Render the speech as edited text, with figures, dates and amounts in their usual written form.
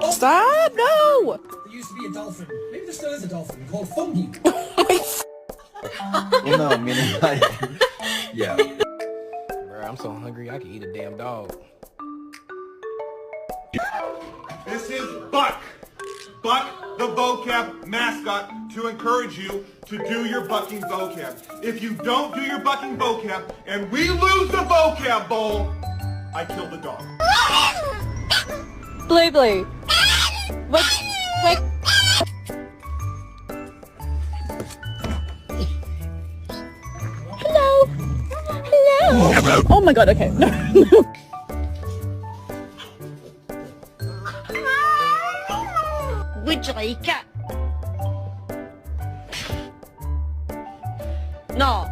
Stop! No! There used to be a dolphin. Maybe there still is a dolphin called Fungi. Well, no, meaning like, yeah. Bro, I'm so hungry I can eat a damn dog. This is Buck. Buck, the vocab mascot, to encourage you to do your bucking vocab. If you don't do your bucking vocab and we lose the vocab bowl, I kill the dog. Blue. What? Wait. Hello. Hello. Oh my god, okay. Would you like it? No.